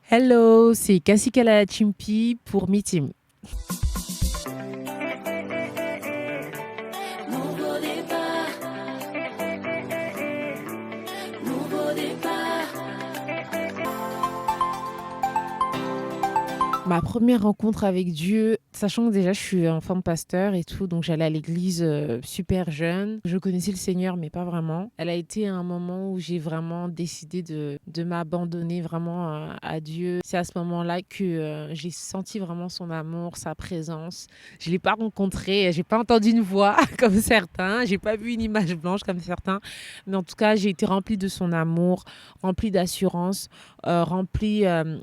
Hello, c'est Kassikala Chimpi pour Me Team. Nouveau départ, nouveau départ. Ma première rencontre avec Dieu, sachant que déjà je suis enfant de pasteur et tout, donc j'allais à l'église super jeune. Je connaissais le Seigneur, mais pas vraiment. Elle a été un moment où j'ai vraiment décidé de m'abandonner vraiment à Dieu. C'est à ce moment-là que j'ai senti vraiment son amour, sa présence. Je ne l'ai pas rencontré, j'ai pas entendu une voix comme certains, j'ai pas vu une image blanche comme certains, mais en tout cas j'ai été remplie de son amour, remplie d'assurance, remplie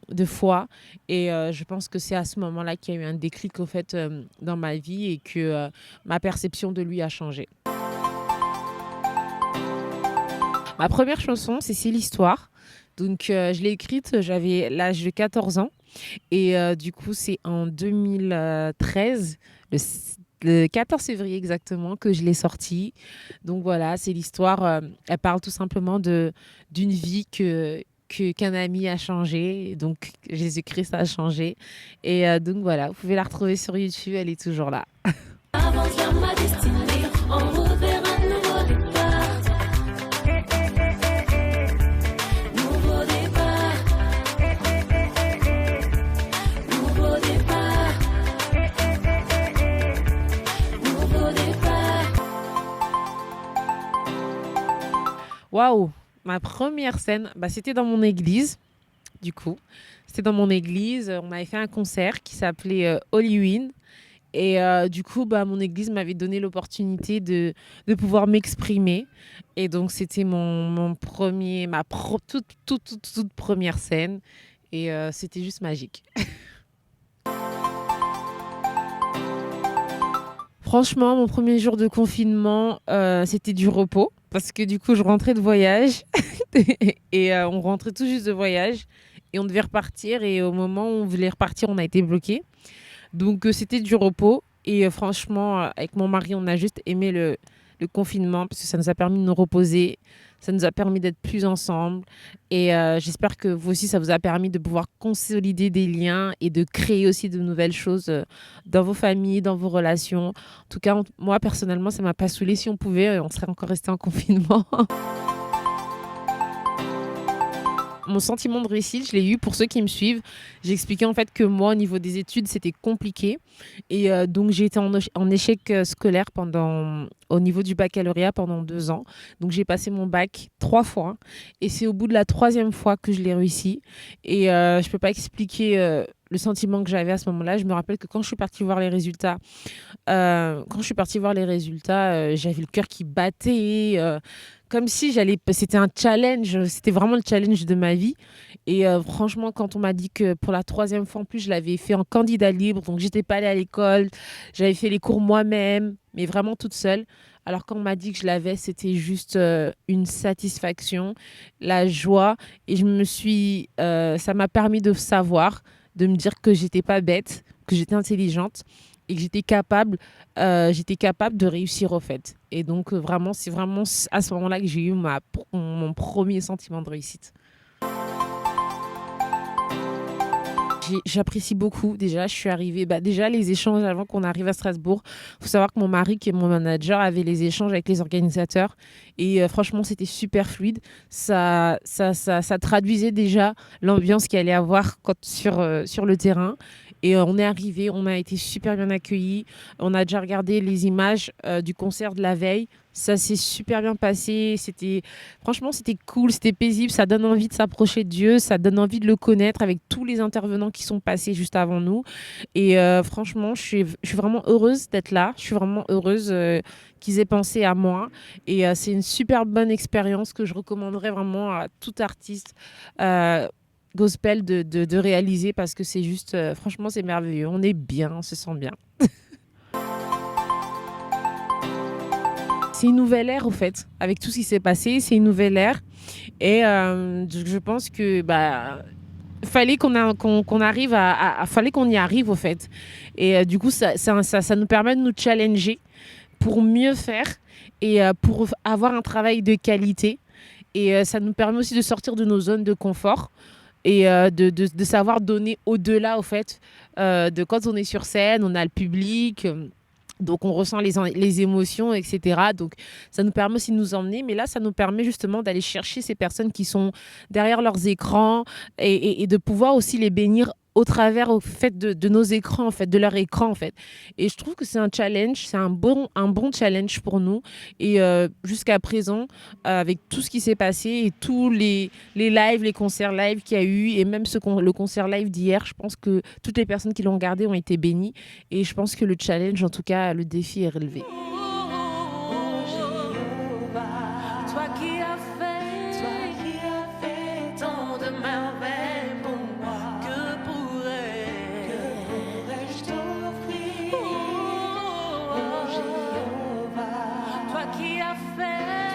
de foi. Et je pense que c'est à ce moment-là qu'il y a eu un déclic au fait dans ma vie et que ma perception de lui a changé. Ma première chanson, c'est l'histoire. Donc je l'ai écrite, j'avais l'âge de 14 ans et du coup c'est en 2013, le 14 février exactement, que je l'ai sortie. Donc voilà, c'est l'histoire, elle parle tout simplement d'une vie qu'un ami a changé. Donc Jésus-Christ a changé. Et donc voilà, vous pouvez la retrouver sur YouTube, elle est toujours là. Avance vers ma destinée, en route vers un nouveau départ. Nouveau départ, nouveau départ, nouveau départ. Waouh! Ma première scène, c'était dans mon église, du coup. C'était dans mon église. On avait fait un concert qui s'appelait Holy Win. Et du coup, mon église m'avait donné l'opportunité de pouvoir m'exprimer. Et donc, c'était mon premier, toute première scène. Et c'était juste magique. Franchement, mon premier jour de confinement, c'était du repos. Parce que du coup, je rentrais de voyage. Et on rentrait tout juste de voyage. Et on devait repartir. Et au moment où on voulait repartir, on a été bloqué. Donc, c'était du repos. Et franchement, avec mon mari, on a juste aimé le confinement parce que ça nous a permis de nous reposer. Ça nous a permis d'être plus ensemble. Et j'espère que vous aussi, ça vous a permis de pouvoir consolider des liens et de créer aussi de nouvelles choses dans vos familles, dans vos relations. En tout cas, moi, personnellement, ça m'a pas saoulée. Si on pouvait, on serait encore resté en confinement. Mon sentiment de réussite, je l'ai eu pour ceux qui me suivent. J'ai expliqué en fait que moi, au niveau des études, c'était compliqué. Et donc, j'ai été en échec scolaire au niveau du baccalauréat pendant 2 ans. Donc, j'ai passé mon bac 3 fois. Et c'est au bout de la troisième fois que je l'ai réussi. Et je ne peux pas expliquer le sentiment que j'avais à ce moment-là. Je me rappelle que quand je suis partie voir les résultats, j'avais le cœur qui battait. Comme si c'était un challenge, c'était vraiment le challenge de ma vie. Et franchement, quand on m'a dit que pour la troisième fois en plus, je l'avais fait en candidat libre, donc j'étais pas allée à l'école, j'avais fait les cours moi-même, mais vraiment toute seule. Alors quand on m'a dit que je l'avais, c'était juste une satisfaction, la joie, et ça m'a permis de savoir, de me dire que j'étais pas bête, que j'étais intelligente et que j'étais capable de réussir au fait. Et donc vraiment, c'est vraiment à ce moment-là que j'ai eu mon premier sentiment de réussite. J'apprécie beaucoup. Déjà, je suis arrivée. Déjà, les échanges avant qu'on arrive à Strasbourg. Il faut savoir que mon mari, qui est mon manager, avait les échanges avec les organisateurs. Et franchement, c'était super fluide. Ça traduisait déjà l'ambiance qu'il allait avoir sur le terrain. Et on est arrivé, on a été super bien accueillis. On a déjà regardé les images du concert de la veille. Ça s'est super bien passé. Franchement, c'était cool, c'était paisible. Ça donne envie de s'approcher de Dieu. Ça donne envie de le connaître avec tous les intervenants qui sont passés juste avant nous. Et franchement, je suis vraiment heureuse d'être là. Je suis vraiment heureuse qu'ils aient pensé à moi. Et c'est une super bonne expérience que je recommanderais vraiment à tout artiste gospel de réaliser parce que c'est juste, franchement, c'est merveilleux. On est bien, on se sent bien. C'est une nouvelle ère, au fait. Avec tout ce qui s'est passé, c'est une nouvelle ère. Et je pense que fallait qu'on arrive fallait qu'on y arrive, au fait. Et du coup, ça nous permet de nous challenger pour mieux faire et pour avoir un travail de qualité. Et ça nous permet aussi de sortir de nos zones de confort et de savoir donner au-delà, au fait, de quand on est sur scène, on a le public. Donc, on ressent les émotions, etc. Donc, ça nous permet aussi de nous emmener. Mais là, ça nous permet justement d'aller chercher ces personnes qui sont derrière leurs écrans et de pouvoir aussi les bénir au travers au fait de nos écrans, en fait, de leur écran, en fait. Et je trouve que c'est un challenge, c'est un bon challenge pour nous. Et jusqu'à présent, avec tout ce qui s'est passé et tous les lives, les concerts live qu'il y a eu, et même le concert live d'hier, je pense que toutes les personnes qui l'ont regardé ont été bénies. Et je pense que le challenge, en tout cas, le défi est relevé. Toi qui as fait tant de merveilles pour moi, que pourrais-je t'offrir, oh Jéhovah? Toi qui as fait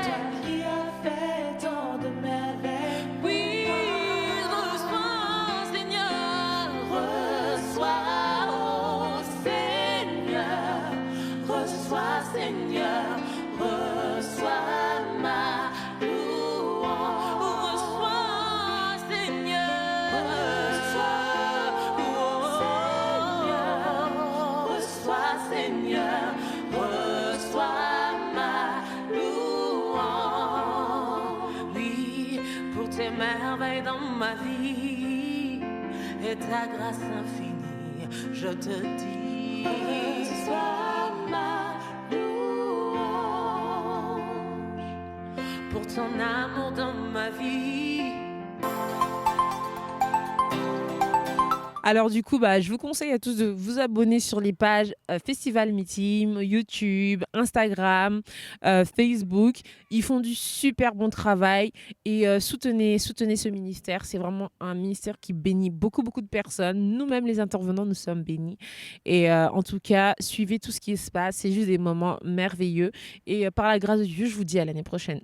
tant de merveilles, oui, reçois, Seigneur, reçois, oh Seigneur, reçois, Seigneur, reçois ma louange, reçois, Seigneur, reçois, Seigneur, reçois ma louange. Oui, pour tes merveilles dans ma vie et ta grâce infinie, je te dis, reçois ma louange. Pour ton amour dans ma vie. Alors du coup, je vous conseille à tous de vous abonner sur les pages Festival Meeting, YouTube, Instagram, Facebook. Ils font du super bon travail et soutenez ce ministère. C'est vraiment un ministère qui bénit beaucoup, beaucoup de personnes. Nous-mêmes, les intervenants, nous sommes bénis. Et en tout cas, suivez tout ce qui se passe. C'est juste des moments merveilleux. Et par la grâce de Dieu, je vous dis à l'année prochaine.